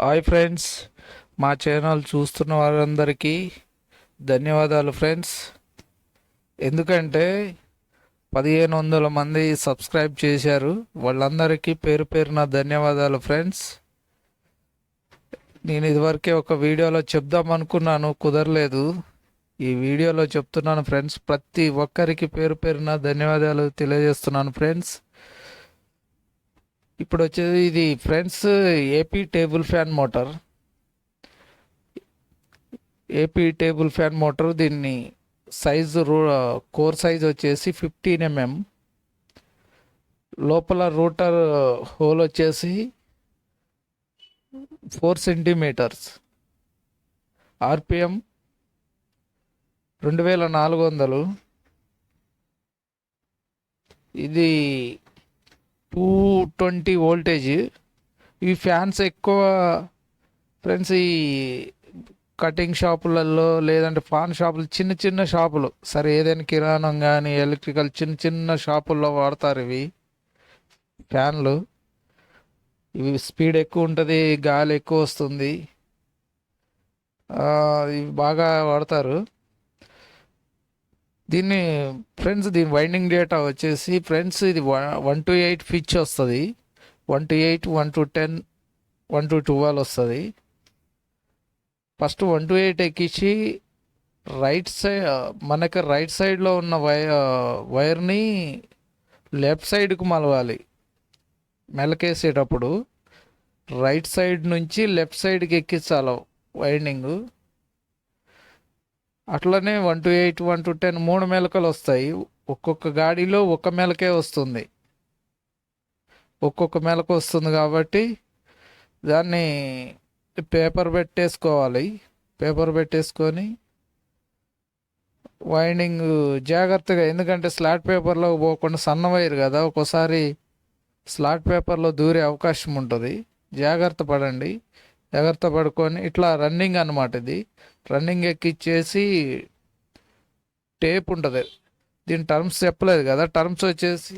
Hi friends, మా channel చూస్తున్న వారందరికీ ధన్యవాదాలు ఫ్రెండ్స్. ఎందుకంటే 1500 మంది సబ్స్క్రైబ్ చేశారు. వాళ్ళందరికీ పేరు పేరున ధన్యవాదాలు ఫ్రెండ్స్. నేను ఇదివరకే ఒక వీడియోలో చెప్దాం అనుకున్నాను, కుదరలేదు. ఈ వీడియోలో చెప్తున్నాను ఫ్రెండ్స్. ప్రతి ఒక్కరికి పేరు పేరున ధన్యవాదాలు తెలియజేస్తున్నాను ఫ్రెండ్స్. ఇప్పుడు వచ్చేది ఇది friends, AP table fan motor. AP table fan motor. దీన్ని సైజు కోర్ సైజ్ వచ్చేసి 15 mm. లోపల రూటర్ హోల్ వచ్చేసి 4 cm. ఆర్పిఎం 2400. ఇది 220 వోల్టేజ్. ఈ ఫ్యాన్స్ ఎక్కువ ఫ్రెండ్స్ ఈ కటింగ్ షాపులలో లేదంటే పాన్ షాపులు, చిన్న చిన్న షాపులు, సరే ఏదైనా కిరాణం కానీ ఎలక్ట్రికల్ చిన్న చిన్న షాపుల్లో వాడతారు ఇవి ఫ్యాన్లు. ఇవి స్పీడ్ ఎక్కువ ఉంటుంది, గాలి ఎక్కువ వస్తుంది. ఇవి బాగా వాడతారు దీన్ని ఫ్రెండ్స్. దీని వైండింగ్ డేటా వచ్చేసి ఫ్రెండ్స్ ఇది 1 to 8 పిచ్ వస్తుంది. 1 to 8, 1 to 10, 1 to 12 వస్తుంది. ఫస్ట్ 1 to 8 ఎక్కించి రైట్ సైడ్, మనకి రైట్ సైడ్లో ఉన్న వైర్ని లెఫ్ట్ సైడ్కు మలవాలి. మెలకేసేటప్పుడు రైట్ సైడ్ నుంచి లెఫ్ట్ సైడ్కి ఎక్కించాలి వైండింగ్. అట్లనే 1 to 8, 1 to 10 3 మెలకలు వస్తాయి. ఒక్కొక్క గాడిలో ఒక మెలకే వస్తుంది, ఒక్కొక్క మెలకు వస్తుంది. కాబట్టి దాన్ని పేపర్ పెట్టేసుకోవాలి. పేపర్ పెట్టేసుకొని వైండింగ్ జాగ్రత్తగా, ఎందుకంటే స్లాట్ పేపర్లో పోకుండా, సన్న వైర్ కదా, ఒక్కోసారి స్లాట్ పేపర్లో దూరే అవకాశం ఉంటుంది. జాగ్రత్త పడండి. జాగ్రత్త పడుకొని ఇట్లా రన్నింగ్ అన్నమాట. ఇది రన్నింగ్ ఎక్కిచ్చేసి టేప్ ఉంటుంది. దీని టర్మ్స్ చెప్పలేదు కదా. టర్మ్స్ వచ్చేసి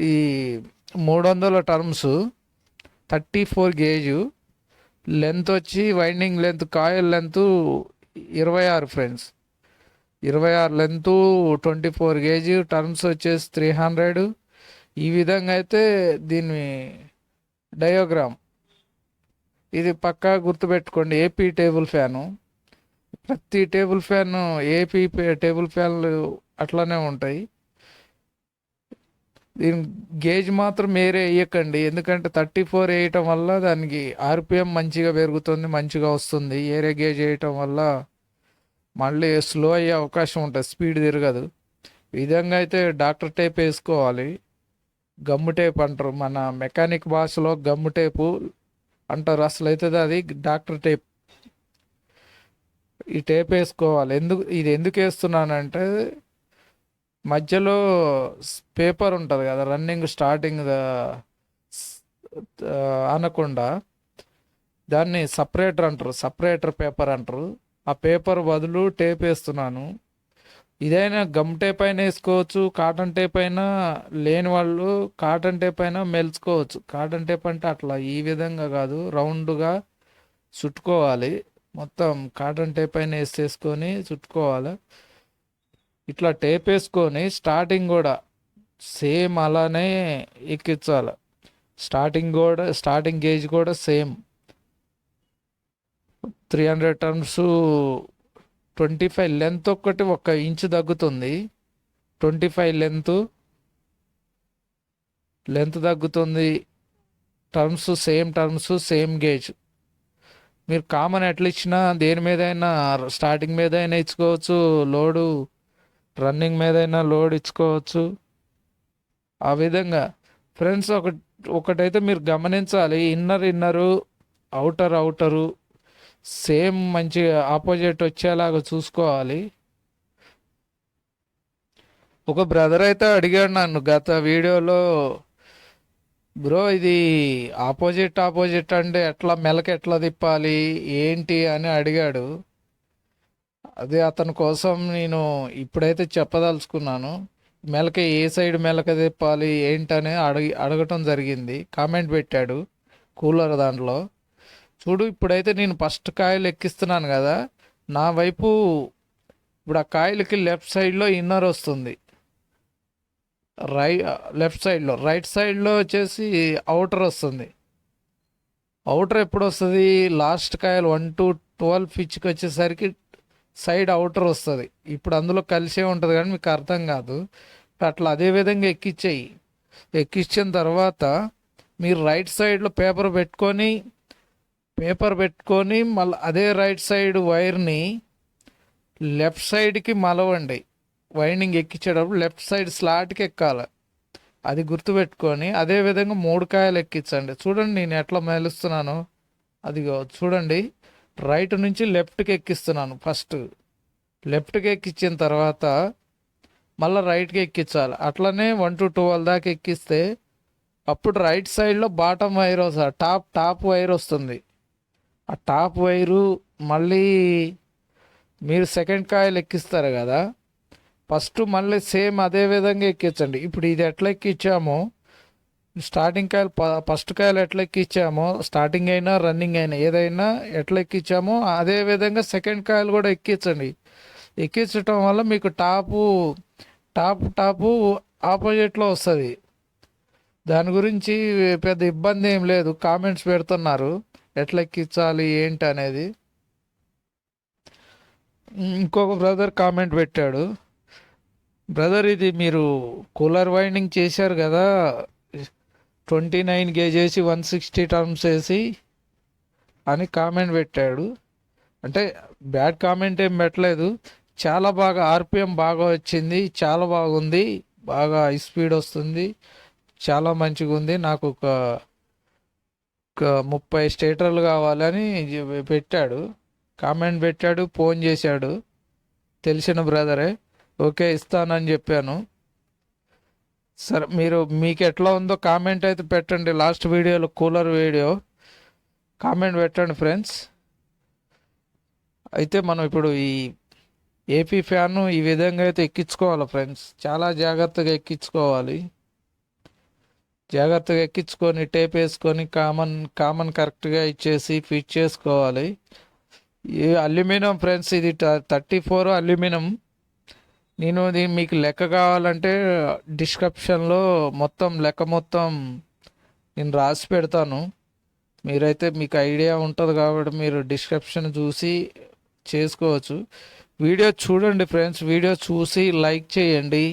ఈ 300 టర్మ్స్, 34 గేజు. లెంత్ వచ్చి winding length, coil length 26 friends. 26 length, 24 గేజీ. Terms వచ్చేసి 300. ఈ విధంగా అయితే దీని డయోగ్రామ్ ఇది పక్కా గుర్తుపెట్టుకోండి. ఏపీ టేబుల్ ఫ్యాను, ప్రతి టేబుల్ ఫ్యాన్, ఏపీ టేబుల్ ఫ్యాన్లు అట్లనే ఉంటాయి. దీని గేజ్ మాత్రం వేరే వేయకండి, ఎందుకంటే 34 వేయటం వల్ల దానికి ఆర్పిఎం మంచిగా పెరుగుతుంది, మంచిగా వస్తుంది. ఏరే గేజ్ వేయటం వల్ల మళ్ళీ స్లో అయ్యే అవకాశం ఉంటుంది, స్పీడ్ తిరగదు. ఈ విధంగా అయితే డాక్టర్ టేప్ వేసుకోవాలి. గమ్ము టేప్ అంటారు, మన మెకానిక్ భాషలో గమ్ము టేపు అంటారు. అసలు అవుతుంది అది డాక్టర్ టేప్. ఈ టేప్ వేసుకోవాలి. ఎందుకు వేస్తున్నానంటే, మధ్యలో పేపర్ ఉంటుంది కదా, రన్నింగ్ స్టార్టింగ్ అనకుండా దాన్ని సపరేటర్ అంటారు, సపరేటర్ పేపర్ అంటారు. ఆ పేపర్ బదులు టేప్ వేస్తున్నాను. ఇదైనా గమ్ టేప్ అయినా వేసుకోవచ్చు, కాటన్ టేప్ అయినా. లేని వాళ్ళు కాటన్ టేప్ అయినా మెలుచుకోవచ్చు. కాటన్ టేప్ అంటే అట్లా ఈ విధంగా కాదు, రౌండ్గా చుట్టుకోవాలి. మొత్తం కాటన్ టేప్ అయినా వేసేసుకొని చుట్టుకోవాలి. ఇట్లా టేప్ వేసుకొని స్టార్టింగ్ కూడా సేమ్ అలానే ఎక్కించాలి. స్టార్టింగ్ గేజ్ కూడా సేమ్ 300 టర్మ్స్. 25 లెంత్ ఒక్కటి 1 ఇంచు తగ్గుతుంది. 25 లెంత్ తగ్గుతుంది. Terms same gauge. మీరు కామన్ ఎట్లా ఇచ్చినా దేని మీద అయినా, స్టార్టింగ్ మీద అయినా ఇచ్చుకోవచ్చు, లోడు రన్నింగ్ మీద అయినా లోడ్ ఇచ్చుకోవచ్చు. ఆ విధంగా ఫ్రెండ్స్ ఒకటైతే మీరు గమనించాలి, ఇన్నరు అవుటరు సేమ్ మంచిగా ఆపోజిట్ వచ్చేలాగా చూసుకోవాలి. ఒక బ్రదర్ అయితే అడిగాడు నన్ను గత వీడియోలో, బ్రో ఇది ఆపోజిట్ అంటే ఎట్లా, ఎట్లా తిప్పాలి ఏంటి అని అడిగాడు. అదే అతని కోసం నేను ఇప్పుడైతే చెప్పదలుచుకున్నాను. ఏ సైడ్ మెలక తిప్పాలి ఏంటనే అడగటం జరిగింది. కామెంట్ పెట్టాడు కూలర్ దాంట్లో. చూడు, ఇప్పుడైతే నేను ఫస్ట్ కాయలు ఎక్కిస్తున్నాను కదా, నా వైపు ఇప్పుడు ఆ కాయలకి లెఫ్ట్ సైడ్లో ఇన్నర్ వస్తుంది, రై లెఫ్ట్ సైడ్లో, రైట్ సైడ్లో వచ్చేసి అవుటర్ వస్తుంది. అవుటర్ ఎప్పుడు వస్తుంది? లాస్ట్ కాయలు 1 to 12 పిచ్కి వచ్చేసరికి సైడ్ అవుటర్ వస్తుంది. ఇప్పుడు అందులో కలిసే ఉంటుంది కానీ మీకు అర్థం కాదు. అట్లా అదే విధంగా ఎక్కించేయి. ఎక్కించిన తర్వాత మీరు రైట్ సైడ్లో పేపర్ పెట్టుకొని మళ్ళీ అదే రైట్ సైడ్ వైర్ని లెఫ్ట్ సైడ్కి మలవండి. వైండింగ్ ఎక్కించేటప్పుడు లెఫ్ట్ సైడ్ స్లాట్కి ఎక్కాలి. అది గుర్తుపెట్టుకొని అదే విధంగా 3 కాయలు ఎక్కించండి. చూడండి నేను ఎట్లా మేలుస్తున్నానో. అదిగో చూడండి, రైట్ నుంచి లెఫ్ట్కి ఎక్కిస్తున్నాను. ఫస్ట్ లెఫ్ట్కి ఎక్కించిన తర్వాత మళ్ళీ రైట్కి ఎక్కించాలి. అట్లనే 1 to 12 దాకా ఎక్కిస్తే అప్పుడు రైట్ సైడ్లో బాటమ్ వైర్ వస్తుంది, టాప్ వైర్ వస్తుంది. ఆ టాప్ వైరు మళ్ళీ మీరు సెకండ్ కాయలు ఎక్కిస్తారు కదా, ఫస్ట్ మళ్ళీ సేమ్ అదే విధంగా ఎక్కించండి. ఇప్పుడు ఇది ఎట్లా ఎక్కించామో, స్టార్టింగ్ కాయలు ఫస్ట్ కాయలు ఎట్లా ఎక్కించామో, స్టార్టింగ్ అయినా రన్నింగ్ అయినా ఏదైనా ఎట్లా ఎక్కించామో అదే విధంగా సెకండ్ కాయలు కూడా ఎక్కించండి. ఎక్కించటం వల్ల మీకు టాపు ఆపోజిట్లో వస్తుంది. దాని గురించి పెద్ద ఇబ్బంది ఏం లేదు. కామెంట్స్ పెడుతున్నారు ఎట్లా ఎక్కించాలి ఏంటి అనేది. ఇంకొక బ్రదర్ కామెంట్ పెట్టాడు, బ్రదర్ ఇది మీరు కూలర్ వైండింగ్ చేశారు కదా 29 గేజ్ వేసి 160 టర్మ్స్ వేసి అని కామెంట్ పెట్టాడు. అంటే బ్యాడ్ కామెంట్ ఏం పెట్టలేదు, చాలా బాగా ఆర్పిఎం బాగా వచ్చింది, చాలా బాగుంది, బాగా హై స్పీడ్ వస్తుంది, చాలా మంచిగా ఉంది, నాకు ఒక 30 స్టేటర్లు కావాలని పెట్టాడు. కామెంట్ పెట్టాడు, ఫోన్ చేశాడు, తెలిసిన బ్రదరే. ఓకే ఇస్తానని చెప్పాను. సరే మీకు ఎట్లా ఉందో కామెంట్ అయితే పెట్టండి. లాస్ట్ వీడియోలో కూలర్ వీడియో కామెంట్ పెట్టండి ఫ్రెండ్స్. అయితే మనం ఇప్పుడు ఈ ఏపీ ఫ్యాన్ను ఈ విధంగా అయితే ఎక్కించుకోవాలి ఫ్రెండ్స్. చాలా జాగ్రత్తగా ఎక్కించుకోవాలి. జాగ్రత్తగా ఎక్కించుకొని టేప్ వేసుకొని కామన్ కరెక్ట్గా ఇచ్చేసి ఫిట్ చేసుకోవాలి. ఈ అల్యూమినియం ఫ్రెండ్స్, ఇది 34 అల్యూమినియం. నేను మీకు లెక్క కావాలంటే డిస్క్రిప్షన్లో లెక్క మొత్తం నేను రాసి పెడతాను. మీరైతే మీకు ఐడియా ఉంటుంది కాబట్టి మీరు డిస్క్రిప్షన్ చూసి చేసుకోవచ్చు. వీడియో చూడండి ఫ్రెండ్స్, వీడియో చూసి లైక్ చేయండి.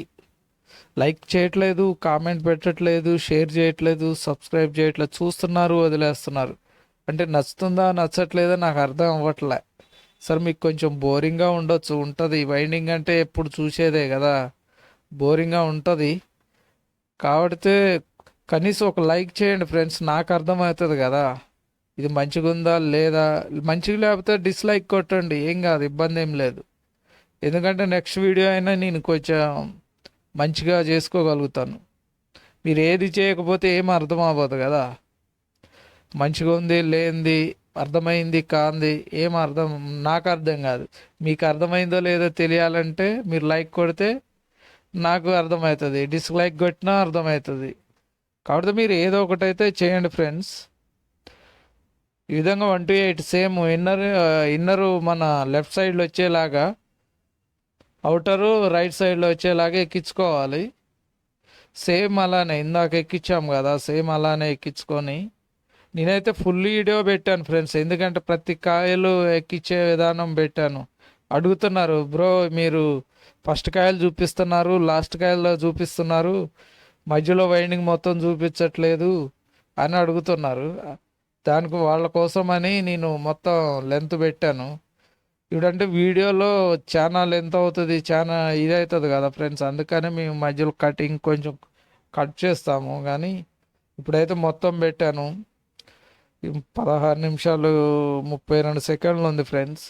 లైక్ చేయట్లేదు, కామెంట్ పెట్టట్లేదు, షేర్ చేయట్లేదు, సబ్స్క్రైబ్ చేయట్లేదు, చూస్తున్నారు వదిలేస్తున్నారు. అంటే నచ్చుతుందా నచ్చట్లేదా నాకు అర్థం అవ్వట్లే. సార్ మీకు కొంచెం బోరింగ్గా ఉంటుంది. వైండింగ్ అంటే ఎప్పుడు చూసేదే కదా, బోరింగ్గా ఉంటుంది. కాబట్టి కనీసం ఒక లైక్ చేయండి ఫ్రెండ్స్, నాకు అర్థమవుతుంది కదా ఇది మంచిగా ఉందా లేదా. మంచిగా లేకపోతే డిస్లైక్ కొట్టండి, ఏం కాదు, ఇబ్బంది ఏం లేదు. ఎందుకంటే నెక్స్ట్ వీడియో అయినా నేను కొంచెం మంచిగా చేసుకోగలుగుతాను. మీరు ఏది చేయకపోతే ఏం అర్థం అవ్వదు కదా. మంచిగా ఉంది లేనిది, అర్థమైంది కాంది నాకు అర్థం కాదు. మీకు అర్థమైందో లేదో తెలియాలంటే మీరు లైక్ కొడితే నాకు అర్థమవుతుంది, డిస్లైక్ కొట్టినా అర్థమవుతుంది. కాబట్టి మీరు ఏదో ఒకటైతే చేయండి ఫ్రెండ్స్. ఈ విధంగా 1 to 8 సేమ్ ఇన్నరు మన లెఫ్ట్ సైడ్లో వచ్చేలాగా, అవుటరు రైట్ సైడ్లో వచ్చేలాగా ఎక్కించుకోవాలి. సేమ్ అలానే ఇందాక ఎక్కించాం కదా, సేమ్ అలానే ఎక్కించుకొని నేనైతే ఫుల్ వీడియో పెట్టాను ఫ్రెండ్స్. ఎందుకంటే ప్రతి కాయలు ఎక్కించే విధానం పెట్టాను. అడుగుతున్నారు, బ్రో మీరు ఫస్ట్ కాయలు చూపిస్తున్నారు, లాస్ట్ కాయల్లో చూపిస్తున్నారు, మధ్యలో వైండింగ్ మొత్తం చూపించట్లేదు అని అడుగుతున్నారు. దానికి వాళ్ళ కోసమని నేను మొత్తం లెంత్ పెట్టాను. ఇప్పుడంటే వీడియోలో చాలా లెంత్ అవుతుంది, చాలా ఇది అవుతుంది కదా ఫ్రెండ్స్. అందుకని మేము మధ్యలో కటింగ్ కొంచెం కట్ చేస్తాము. కానీ ఇప్పుడైతే మొత్తం పెట్టాను. 16 నిమిషాలు 32 సెకండ్లు ఉంది ఫ్రెండ్స్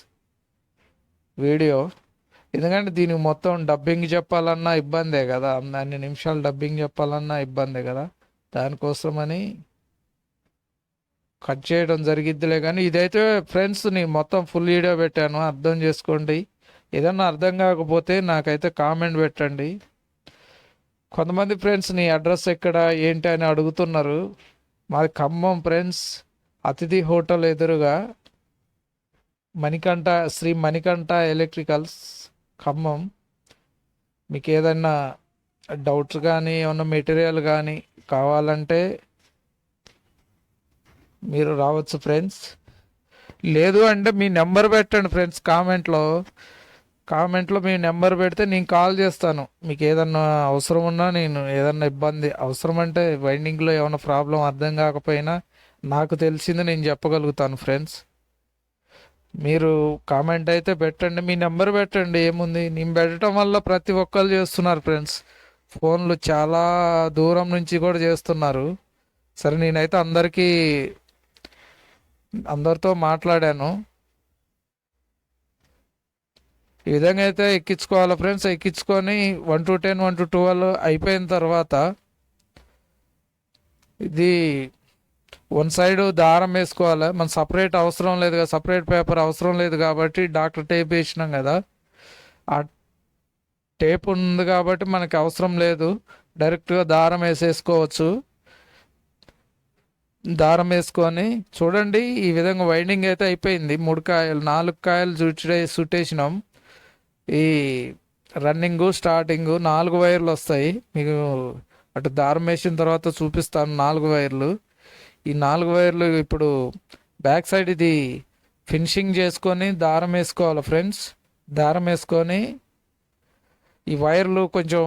వీడియో. ఎందుకంటే దీనికి మొత్తం డబ్బింగ్ చెప్పాలన్నా ఇబ్బందే కదా, అన్ని నిమిషాలు డబ్బింగ్ చెప్పాలన్నా ఇబ్బందే కదా. దానికోసమని కట్ చేయడం జరిగిద్దిలే. కానీ ఇదైతే ఫ్రెండ్స్ నేను మొత్తం ఫుల్ వీడియో పెట్టాను, అర్థం చేసుకోండి. ఏదన్నా అర్థం కాకపోతే నాకైతే కామెంట్ పెట్టండి. కొంతమంది ఫ్రెండ్స్ నీ అడ్రస్ ఎక్కడ ఏంటి అని అడుగుతున్నారు. మాది ఖమ్మం ఫ్రెండ్స్, అతిథి హోటల్ ఎదురుగా మణికంఠ, శ్రీ మణికంఠ ఎలక్ట్రికల్స్, ఖమ్మం. మీకు ఏదైనా డౌట్స్ కానీ ఏమన్నా మెటీరియల్ కానీ కావాలంటే మీరు రావచ్చు ఫ్రెండ్స్. లేదు అంటే మీ నెంబర్ పెట్టండి ఫ్రెండ్స్, కామెంట్లో మీ నెంబర్ పెడితే నేను కాల్ చేస్తాను. మీకు ఏదన్నా అవసరం ఉన్నా, నేను ఏదన్నా ఇబ్బంది అవసరం అంటే వైండింగ్లో ఏమైనా ప్రాబ్లం అర్థం కాకపోయినా నాకు తెలిసింది నేను చెప్పగలుగుతాను ఫ్రెండ్స్. మీరు కామెంట్ అయితే పెట్టండి, మీ నెంబర్ పెట్టండి, ఏముంది. నేను పెట్టడం వల్ల ప్రతి ఒక్కరు చేస్తున్నారు ఫ్రెండ్స్, ఫోన్లు చాలా దూరం నుంచి కూడా చేస్తున్నారు. సరే, నేనైతే అందరితో మాట్లాడాను. ఈ విధంగా అయితే ఎక్కించుకోవాలి ఫ్రెండ్స్. ఎక్కించుకొని 1 to 10, 1 to 12 అయిపోయిన తర్వాత ఇది వన్ సైడ్ దారం వేసుకోవాలి. మన సపరేట్ అవసరం లేదు కదా, సపరేట్ పేపర్ అవసరం లేదు కాబట్టి డాక్టర్ టేప్ వేసినాం కదా, ఆ టేప్ ఉంది కాబట్టి మనకి అవసరం లేదు, డైరెక్ట్గా దారం వేసేసుకోవచ్చు. దారం వేసుకొని చూడండి, ఈ విధంగా వైండింగ్ అయితే అయిపోయింది. 3 కాయలు 4 కాయలు చుట్టేసినాం. ఈ రన్నింగ్ స్టార్టింగ్ 4 వైర్లు వస్తాయి. మీకు అటు దారం వేసిన తర్వాత చూపిస్తాను 4 వైర్లు. ఈ 4 వైర్లు ఇప్పుడు బ్యాక్ సైడ్ ఇది ఫినిషింగ్ చేసుకొని దారం వేసుకోవాలి ఫ్రెండ్స్. దారం వేసుకొని ఈ వైర్లు కొంచెం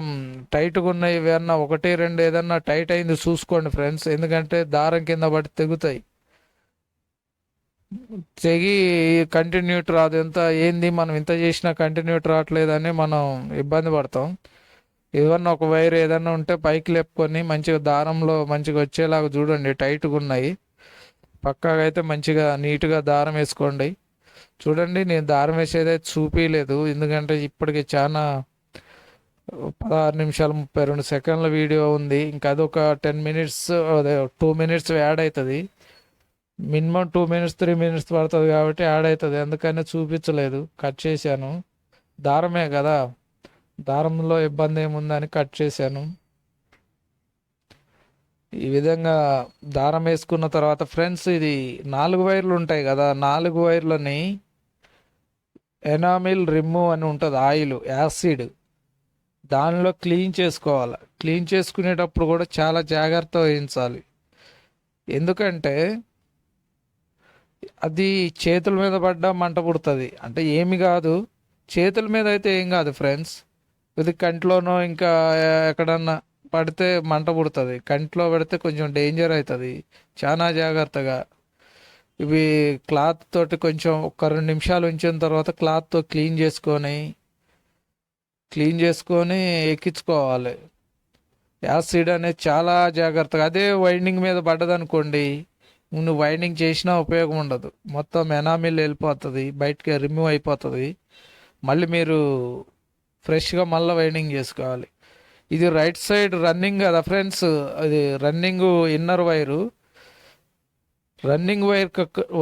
టైట్గా ఉన్నాయి, ఏదన్నా 1, 2 ఏదన్నా టైట్ అయింది చూసుకోండి ఫ్రెండ్స్, ఎందుకంటే దారం కింద పడి తెగుతాయి. తెగి కంటిన్యూటీ రాదు. ఏంది మనం ఇంత చేసినా కంటిన్యూటీ రావట్లేదని మనం ఇబ్బంది పడతాం. ఏదన్నా ఒక వైర్ ఏదన్నా ఉంటే పైకి లేపుకొని మంచిగా దారంలో మంచిగా వచ్చేలాగా చూడండి, టైట్గా ఉన్నాయి. పక్కాగా అయితే మంచిగా నీట్గా దారం వేసుకోండి. చూడండి, నేను దారం వేసేది అయితే చూపించలేదు, ఎందుకంటే ఇప్పటికి చాలా 16 నిమిషాలు 32 సెకండ్ల వీడియో ఉంది. ఇంకా అదొక 10 మినిట్స్, అదే 2 మినిట్స్ యాడ్ అవుతుంది. మినిమం 2 మినిట్స్ 3 మినిట్స్ పడుతుంది కాబట్టి యాడ్ అవుతుంది, అందుకనే చూపించలేదు, కట్ చేశాను. దారమే కదా, దారంలో ఇబ్బంది ఏముందని కట్ చేశాను. ఈ విధంగా దారం వేసుకున్న తర్వాత ఫ్రెండ్స్, ఇది 4 వైర్లు ఉంటాయి కదా, 4 వైర్లని ఎనామిల్ రిమూవ్ అని ఉంటుంది, ఆయిల్ యాసిడ్, దానిలో క్లీన్ చేసుకోవాలి. క్లీన్ చేసుకునేటప్పుడు కూడా చాలా జాగ్రత్త వహించాలి, ఎందుకంటే అది చేతుల మీద పడ్డా మంట పుడుతుంది. అంటే ఏమి కాదు, చేతుల మీద అయితే ఏం కాదు ఫ్రెండ్స్, ఇది కంట్లోనో ఇంకా ఎక్కడన్నా పడితే మంట పుడుతుంది. కంట్లో పడితే కొంచెం డేంజర్ అవుతుంది, చాలా జాగ్రత్తగా. ఇవి క్లాత్ తోటి కొంచెం ఒక 2 నిమిషాలు ఉంచిన తర్వాత క్లాత్తో క్లీన్ చేసుకొని ఎక్కించుకోవాలి. యాసిడ్ అనేది చాలా జాగ్రత్తగా. అదే వైండింగ్ మీద పడ్డదనుకోండి, నువ్వు వైండింగ్ చేసినా ఉపయోగం ఉండదు, మొత్తం ఎనామిల్ వెళ్ళిపోతుంది, బయటకి రిమూవ్ అయిపోతుంది. మళ్ళీ మీరు ఫ్రెష్గా మళ్ళీ వైండింగ్ చేసుకోవాలి. ఇది రైట్ సైడ్ రన్నింగ్ కదా ఫ్రెండ్స్, అది running inner wire. Running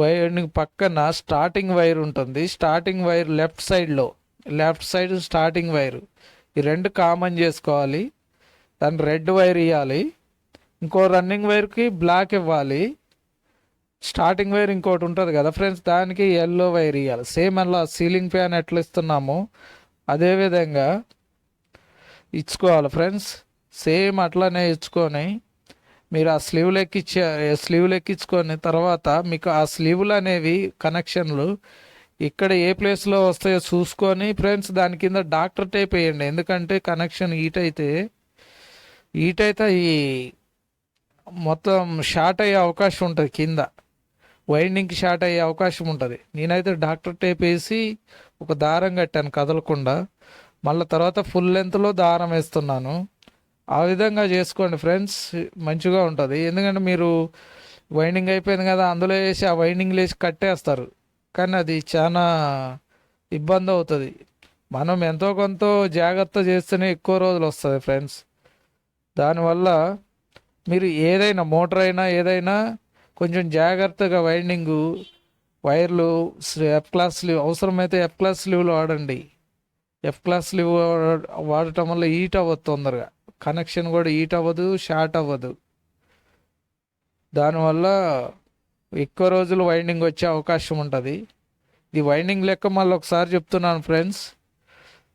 wiring పక్కన స్టార్టింగ్ వైర్ ఉంటుంది. Starting wire left side starting wire. ఈ 2 కామన్ చేసుకోవాలి. దాన్ని రెడ్ వైర్ ఇవ్వాలి, ఇంకో రన్నింగ్ వైర్కి బ్లాక్ ఇవ్వాలి. స్టార్టింగ్ వైర్ ఇంకోటి ఉంటుంది కదా ఫ్రెండ్స్, దానికి ఎల్లో వైర్ ఇవ్వాలి. సేమ్ అలా సీలింగ్ ఫ్యాన్ ఎట్లా ఇస్తున్నామో అదేవిధంగా ఇచ్చుకోవాలి ఫ్రెండ్స్. సేమ్ అట్లానే ఇచ్చుకొని మీరు ఆ స్లీవ్లు ఎక్కించుకొని తర్వాత మీకు ఆ స్లీవ్లు అనేవి కనెక్షన్లు ఇక్కడ ఏ ప్లేస్లో వస్తాయో చూసుకొని ఫ్రెండ్స్, దాని కింద డాక్టర్ టేప్ వేయండి. ఎందుకంటే కనెక్షన్ హీట్ అయితే ఈ మొత్తం షార్ట్ అయ్యే అవకాశం ఉంటుంది, కింద వైండింగ్కి షార్ట్ అయ్యే అవకాశం ఉంటుంది. నేనైతే డాక్టర్ టేప్ వేసి ఒక దారం కట్టాను కదలకుండా, మళ్ళీ తర్వాత ఫుల్ లెంత్లో దారం వేస్తున్నాను. ఆ విధంగా చేసుకోండి ఫ్రెండ్స్, మంచిగా ఉంటుంది. ఎందుకంటే మీరు వైండింగ్ అయిపోయింది కదా, అందులో వేసి ఆ వైండింగ్లో వేసి కట్టేస్తారు, కానీ అది చాలా ఇబ్బంది అవుతుంది. మనం ఎంతో కొంత జాగ్రత్త చేస్తేనే ఎక్కువ రోజులు వస్తుంది ఫ్రెండ్స్. దానివల్ల మీరు ఏదైనా మోటార్ అయినా ఏదైనా కొంచెం జాగ్రత్తగా వైర్లు F క్లాస్ స్లీవ్, అవసరమైతే F క్లాస్ స్లీవ్లు వాడండి. F క్లాస్ స్లీవ్ వాడటం వల్ల హీట్ అవ్వదు తొందరగా, కనెక్షన్ కూడా హీట్ అవ్వదు, షార్ట్ అవ్వదు. దానివల్ల ఎక్కువ రోజులు వైండింగ్ వచ్చే అవకాశం ఉంటుంది. ఇది వైండింగ్ లెక్క మళ్ళీ ఒకసారి చెప్తున్నాను friends.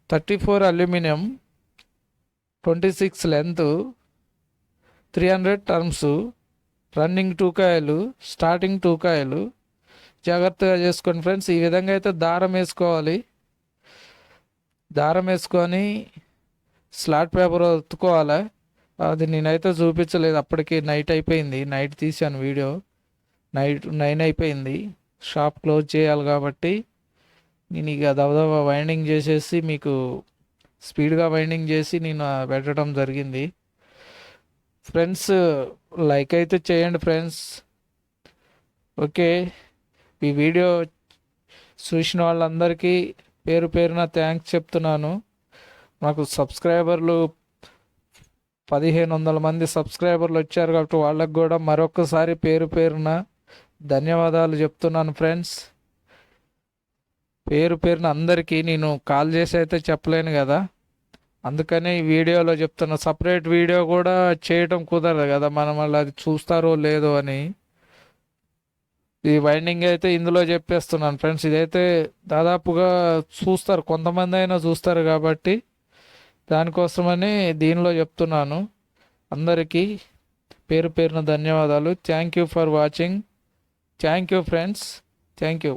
34 aluminium, 26 length, 300 terms, running 2 కాయలు, స్టార్టింగ్ 2 కాయలు. జాగ్రత్తగా చేసుకోండి ఫ్రెండ్స్. ఈ విధంగా అయితే దారం వేసుకోవాలి. దారం వేసుకొని స్లాట్ పేపర్ ఒత్తుకోవాలి. అది నేనైతే చూపించలేదు, అప్పటికి నైట్ అయిపోయింది. నైట్ తీసాను వీడియో. నైట్ 9 అయిపోయింది. షాప్ క్లోజ్ చేయాలి కాబట్టి నేను ఇక దబదబా వైండింగ్ చేసేసి మీకు స్పీడ్గా వైండింగ్ చేసి నేను పెట్టడం జరిగింది. ఫ్రెండ్స్ లైక్ అయితే చేయండి ఫ్రెండ్స్. ఓకే, ఈ వీడియో చూసిన వాళ్ళందరికీ పేరు పేరున థ్యాంక్స్ చెప్తున్నాను. నాకు సబ్స్క్రైబర్లు 1500 మంది సబ్స్క్రైబర్లు వచ్చారు కాబట్టి వాళ్ళకు కూడా మరొకసారి పేరు పేరున ధన్యవాదాలు చెప్తున్నాను ఫ్రెండ్స్. పేరు పేరున అందరికీ నేను కాల్ చేసి అయితే చెప్పలేను కదా, అందుకనే ఈ వీడియోలో చెప్తున్నా. సపరేట్ వీడియో కూడా చేయటం కుదరదు కదా, మనం వాళ్ళు అది చూస్తారో లేదో అని. ఈ వైండింగ్ అయితే ఇందులో చెప్పేస్తున్నాను ఫ్రెండ్స్. ఇదైతే దాదాపుగా చూస్తారు, కొంతమంది అయినా చూస్తారు కాబట్టి దానికోసమని దీనిలో చెప్తున్నాను. అందరికీ పేరు పేరున ధన్యవాదాలు. Thank you for watching. Thank you friends. Thank you.